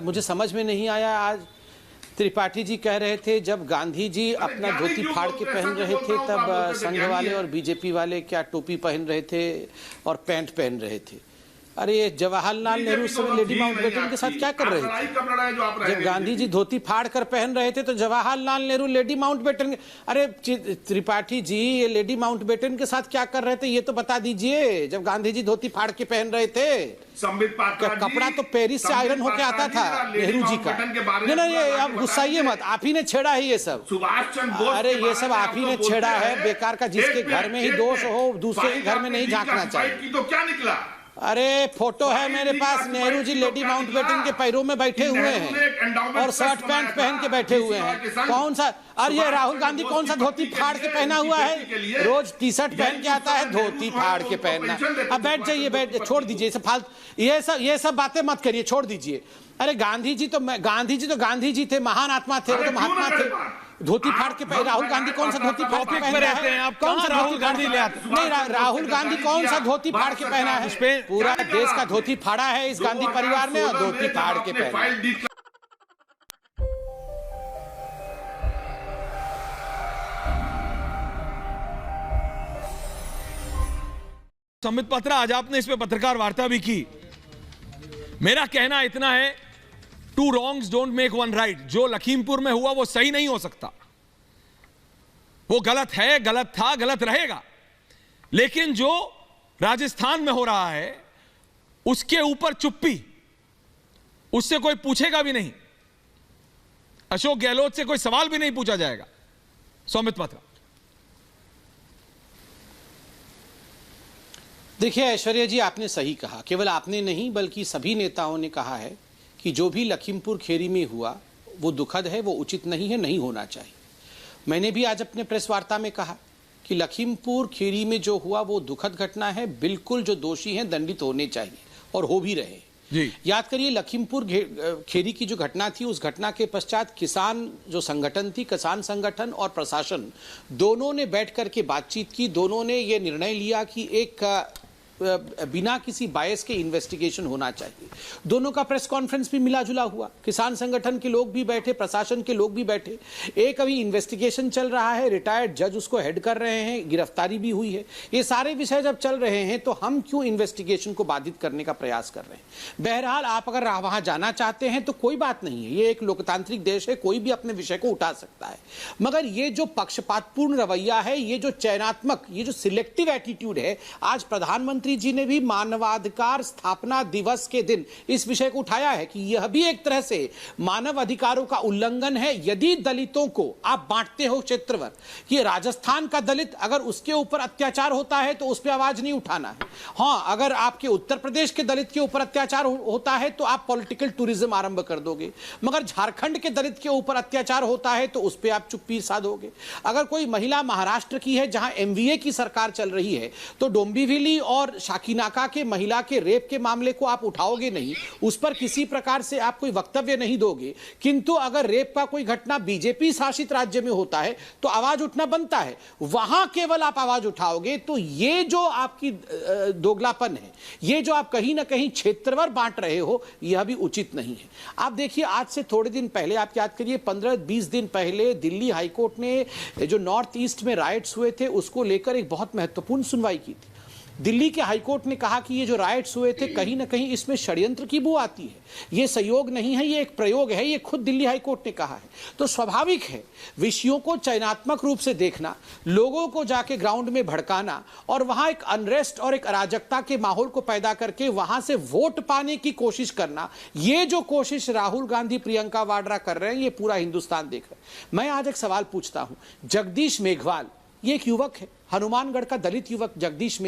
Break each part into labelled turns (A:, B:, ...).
A: मुझे समझ में नहीं आया। आज त्रिपाठी जी कह रहे थे जब गांधी जी अपना धोती फाड़ के पहन रहे थे तब संघ वाले और बीजेपी वाले क्या टोपी पहन रहे थे और पैंट पहन रहे थे। अरे जवाहरलाल नेहरू उस समय लेडी माउंटबेटन के साथ क्या कर रहे थे? जब गांधी जी धोती फाड़ कर पहन रहे थे तो जवाहरलाल नेहरू लेडी माउंटबेटन, अरे त्रिपाठी जी ये लेडी माउंटबेटन के साथ क्या कर रहे थे ये तो बता दीजिए। जब गांधी जी धोती फाड़ के पहन रहे थे, कपड़ा तो पेरिस से आयरन होके आता था नेहरू जी का। नहीं नहीं, आप गुस्साइए मत, आप ही ने छेड़ा है ये सब। अरे ये सब आप ही ने छेड़ा है बेकार का। जिसके घर में ही दोष हो दूसरे के घर में नहीं झांकना चाहिए।
B: तो क्या निकला?
A: अरे फोटो है मेरे पास, नेहरू जी लेडी माउंटबेटन के पैरों में बैठे हुए हैं और शर्ट पैंट पहन के बैठे हुए हैं। कौन सा? और ये राहुल गांधी कौन सा धोती फाड़ के पहना हुआ है? रोज टी शर्ट पहन के आता है, धोती फाड़ के पहनना। अब बैठ जाइए, बैठ, छोड़ दीजिए फालतू ये सब बातें मत करिए, छोड़ दीजिए। अरे गांधी जी तो गांधी जी थे, महान आत्मा थे, वो तो महात्मा थे। धोती फाड़ के पहन, राहुल गांधी कौन सा धोती फाड़ के पहना है?
C: आप कौन सा राहुल गांधी ले आते?
A: नहीं, राहुल गांधी कौन सा धोती फाड़ के पहना है? पूरा देश का धोती फाड़ा है इस गांधी परिवार ने और धोती फाड़ के पहना।
C: संबित पात्रा, आज आपने इस पे पत्रकार वार्ता भी की। मेरा कहना इतना है, two wrongs don't make one right. जो लखीमपुर में हुआ वो सही नहीं हो सकता, वो गलत है, गलत था, गलत रहेगा। लेकिन जो राजस्थान में हो रहा है उसके ऊपर चुप्पी, उससे कोई पूछेगा भी नहीं। अशोक गहलोत से कोई सवाल भी नहीं पूछा जाएगा। सौमित पात्रा,
A: देखिए ऐश्वर्या जी, आपने सही कहा। केवल आपने नहीं बल्कि सभी नेताओं ने कहा है कि जो भी लखीमपुर खीरी में हुआ वो दुखद है, वो उचित नहीं है, नहीं होना चाहिए। मैंने भी आज अपने प्रेस वार्ता में कहा कि लखीमपुर खीरी में जो हुआ वो दुखद घटना है। बिल्कुल जो दोषी हैं दंडित होने चाहिए और हो भी रहे जी। याद करिए लखीमपुर खीरी की जो घटना थी, उस घटना के पश्चात किसान जो संगठन थी, किसान संगठन और प्रशासन दोनों ने बैठ करके बातचीत की। दोनों ने ये निर्णय लिया कि एक बिना किसी बायस के इन्वेस्टिगेशन होना चाहिए। दोनों का प्रेस कॉन्फ्रेंस भी मिला जुला हुआ, किसान संगठन के लोग भी बैठे, प्रशासन के लोग भी बैठे। एक अभी इन्वेस्टिगेशन चल रहा है, रिटायर्ड जज उसको हेड कर रहे हैं, गिरफ्तारी भी हुई है। ये सारे विषय जब चल रहे हैं तो हम क्यों इन्वेस्टिगेशन को बाधित करने का प्रयास कर रहे हैं? बहरहाल आप अगर वहां जाना चाहते हैं तो कोई बात नहीं है, ये एक लोकतांत्रिक देश है, कोई भी अपने विषय को उठा सकता है। मगर ये जो पक्षपातपूर्ण रवैया है, ये जो चयनात्मक, ये जो सिलेक्टिव एटीट्यूड है, आज प्रधानमंत्री जी ने भी मानवाधिकार स्थापना दिवस के दिन इस विषय को उठाया है कि यह भी एक तरह से मानव अधिकारों का उल्लंघन है यदि दलितों को आप बांटते हो क्षेत्रवार। कि राजस्थान का दलित अगर उसके ऊपर अत्याचार होता है तो उस पर आवाज नहीं उठाना है। हाँ, अगर आपके उत्तर प्रदेश के दलित के ऊपर अत्याचार होता है तो आप पॉलिटिकल टूरिज्म आरंभ कर दोगे। मगर झारखंड के दलित के ऊपर अत्याचार होता है तो उस पर आप चुप्पी साधोगे। अगर कोई महिला महाराष्ट्र की है जहां एमवीए की सरकार चल रही है तो डोंबिवली और शाकीनाका के महिला के रेप के मामले को आप उठाओगे नहीं, उस पर किसी प्रकार से आप कोई वक्तव्य नहीं दोगे। किंतु अगर रेप का कोई घटना बीजेपी शासित राज्य में होता है तो आवाज उठना बनता है, वहां केवल आप आवाज उठाओगे। तो ये जो आपकी दोगलापन है, ये जो आप कहीं ना कहीं क्षेत्रवार बांट रहे हो, यह भी उचित नहीं है। आप देखिए, आज से थोड़े दिन पहले, आप याद करिए 15-20 दिन पहले दिल्ली हाईकोर्ट ने जो नॉर्थ ईस्ट में राइट्स हुए थे उसको लेकर एक बहुत महत्वपूर्ण सुनवाई की थी। दिल्ली के हाईकोर्ट ने कहा कि ये जो राइट्स हुए थे कहीं ना कहीं इसमें षड्यंत्र की बू आती है, ये सहयोग नहीं है, ये एक प्रयोग है, ये खुद दिल्ली हाईकोर्ट ने कहा है। तो स्वाभाविक है विषयों को चयनात्मक रूप से देखना, लोगों को जाके ग्राउंड में भड़काना और वहां एक अनरेस्ट और एक अराजकता के माहौल को पैदा करके वहां से वोट पाने की कोशिश करना, ये जो कोशिश राहुल गांधी, प्रियंका वाड्रा कर रहे हैं, ये पूरा हिंदुस्तान देख रहा है। मैं आज एक सवाल पूछता हूं, जगदीश मेघवाल, ये एक युवक है, हनुमानगढ़ का दलित युवक जगदीश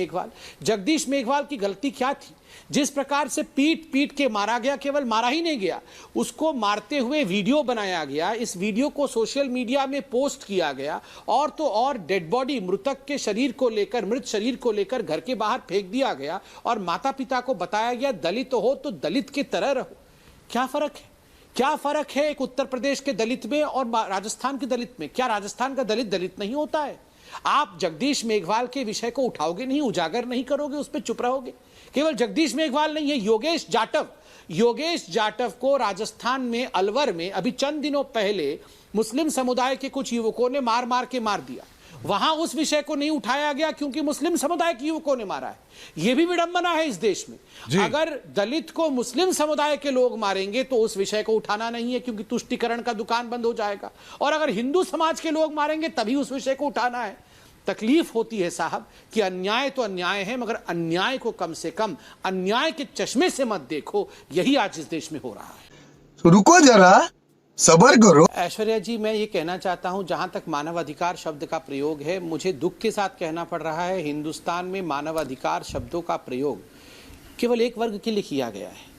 A: मेघवाल की गलती क्या थी? जिस प्रकार से पीट के मारा गया, केवल मारा ही नहीं गया, उसको मारते हुए वीडियो बनाया गया, इस वीडियो को सोशल मीडिया में पोस्ट किया गया और तो और डेड बॉडी, मृतक के शरीर को लेकर, मृत शरीर को लेकर घर के बाहर फेंक दिया गया और माता पिता को बताया गया दलित हो तो दलित की तरह रहो। क्या फर्क है? क्या फर्क है एक उत्तर प्रदेश के दलित में और राजस्थान के दलित में? क्या राजस्थान का दलित दलित नहीं होता है? आप जगदीश मेघवाल के विषय को उठाओगे नहीं, उजागर नहीं करोगे, उस पर चुप रहोगे। केवल जगदीश मेघवाल नहीं है, योगेश जाटव को राजस्थान में अलवर में अभी चंद दिनों पहले मुस्लिम समुदाय के कुछ युवकों ने मार दिया। वहां उस विषय को नहीं उठाया गया क्योंकि मुस्लिम समुदाय के युवकों ने मारा है। यह भी विडंबना है इस देश में। अगर दलित को मुस्लिम समुदाय के लोग मारेंगे तो उस विषय को उठाना नहीं है क्योंकि तुष्टीकरण का दुकान बंद हो जाएगा, और अगर हिंदू समाज के लोग मारेंगे तभी उस विषय को उठाना है। तकलीफ होती है साहब कि अन्याय तो अन्याय है, मगर अन्याय को कम से कम अन्याय के चश्मे से मत देखो। यही आज इस देश में हो रहा है।
B: रुको जरा, सबर करो।
A: ऐश्वर्या जी, मैं ये कहना चाहता हूं, जहां तक मानवाधिकार शब्द का प्रयोग है, मुझे दुख के साथ कहना पड़ रहा है, हिंदुस्तान में मानवाधिकार शब्दों का प्रयोग केवल एक वर्ग के लिए किया गया है।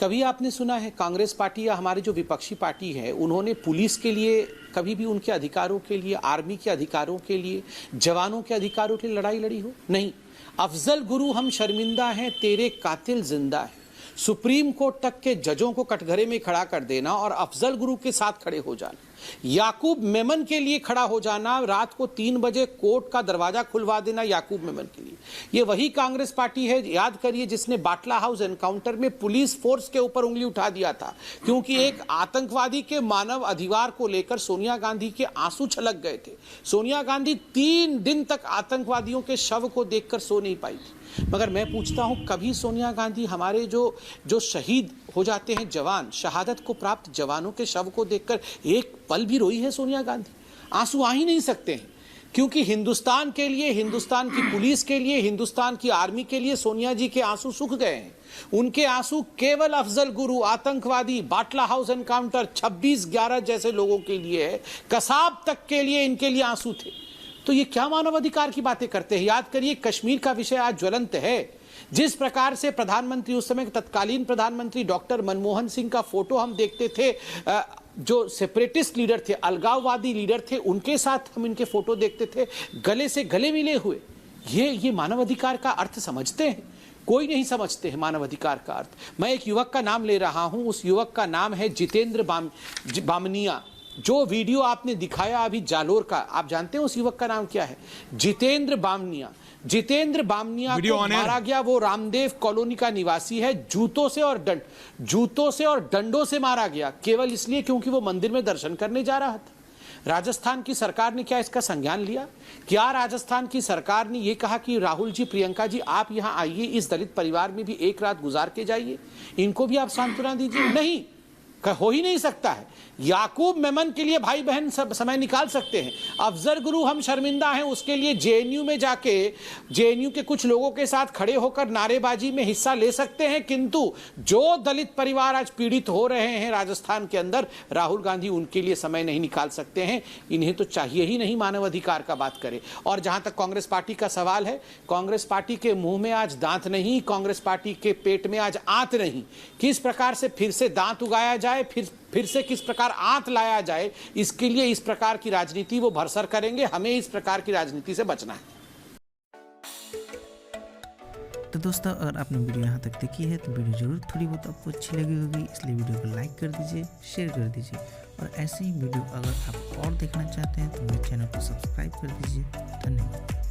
A: कभी आपने सुना है कांग्रेस पार्टी या हमारे जो विपक्षी पार्टी है, उन्होंने पुलिस के लिए कभी भी उनके अधिकारों के लिए, आर्मी के अधिकारों के लिए, जवानों के अधिकारों के लिए लड़ाई लड़ी हो? नहीं। अफजल गुरु हम शर्मिंदा हैं, तेरे कातिल जिंदा है। सुप्रीम कोर्ट तक के जजों को कटघरे में खड़ा कर देना और अफजल गुरु के साथ खड़े हो जाना, याकूब मेमन के लिए खड़ा हो जाना, रात को 3 बजे कोर्ट का दरवाजा खुलवा देना याकूब मेमन के लिए। ये वही कांग्रेस पार्टी है, याद करिए, जिसने बाटला हाउस एनकाउंटर में पुलिस फोर्स के ऊपर उंगली उठा दिया था क्योंकि एक आतंकवादी के मानव अधिकार को लेकर सोनिया गांधी के आंसू छलक गए थे। सोनिया गांधी 3 दिन तक आतंकवादियों के शव को देखकर सो नहीं पाई थी। मगर मैं पूछता हूं, कभी सोनिया गांधी हमारे जो शहीद हो जाते हैं जवान, शहादत को प्राप्त जवानों के शव को देखकर एक पल भी रोई है सोनिया गांधी? आंसू आ ही नहीं सकते हैं क्योंकि हिंदुस्तान के लिए, हिंदुस्तान की पुलिस के लिए, हिंदुस्तान की आर्मी के लिए सोनिया जी के आंसू सूख गए हैं। उनके आंसू केवल अफजल गुरु, आतंकवादी, बाटला हाउस एनकाउंटर, 26/11 जैसे लोगों के लिए है। कसाब तक के लिए इनके लिए आंसू थे। तो ये क्या मानवाधिकार की बातें करते हैं? याद करिए, कश्मीर का विषय आज ज्वलंत है। जिस प्रकार से प्रधानमंत्री, उस समय तत्कालीन प्रधानमंत्री डॉक्टर मनमोहन सिंह का फोटो हम देखते थे, जो सेपरेटिस्ट लीडर थे, अलगाववादी लीडर थे, उनके साथ हम इनके फोटो देखते थे गले से गले मिले हुए। ये मानवाधिकार का अर्थ समझते हैं? कोई नहीं समझते हैं मानवाधिकार का अर्थ। मैं एक युवक का नाम ले रहा हूं, उस युवक का नाम है जितेंद्र बामनिया। जो वीडियो आपने दिखाया अभी जालोर का, आप जानते हैं उस युवक का नाम क्या है? जितेंद्र बामनिया को मारा गया। वो रामदेव कॉलोनी का निवासी है। जूतों से और डंडों से मारा गया, केवल इसलिए क्योंकि वो मंदिर में दर्शन करने जा रहा था। राजस्थान की सरकार ने क्या इसका संज्ञान लिया? क्या राजस्थान की सरकार ने यह कहा कि राहुल जी, प्रियंका जी, आप यहां आइए, इस दलित परिवार में भी एक रात गुजार के जाइए, इनको भी आप सांत्वना दीजिए? नहीं, हो ही नहीं सकता है। याकूब मेमन के लिए भाई बहन सब समय निकाल सकते हैं। अफजल गुरु हम शर्मिंदा हैं, उसके लिए जेएनयू में जाके जेएनयू के कुछ लोगों के साथ खड़े होकर नारेबाजी में हिस्सा ले सकते हैं, किंतु जो दलित परिवार आज पीड़ित हो रहे हैं राजस्थान के अंदर, राहुल गांधी उनके लिए समय नहीं निकाल सकते हैं। इन्हें तो चाहिए ही नहीं मानवाधिकार का बात करे। और जहां तक कांग्रेस पार्टी का सवाल है, कांग्रेस पार्टी के मुंह में आज दांत नहीं, कांग्रेस पार्टी के पेट में आज आंत नहीं। किस प्रकार से फिर से दांत उगाया जाए, फिर से किस प्रकार आंत लाया जाए, इसके लिए इस प्रकार की राजनीति वो भरसर करेंगे। हमें इस प्रकार की राजनीति से बचना है।
D: तो दोस्तों, अगर आपने वीडियो यहाँ तक देखी है तो वीडियो जरूर थोड़ी बहुत आपको अच्छी लगी होगी, इसलिए वीडियो को लाइक कर दीजिए, शेयर कर दीजिए। और ऐसे ही वीडियो अगर आप और देखना चाहते हैं तो मेरे चैनल को सब्सक्राइब कर दीजिए। धन्यवाद।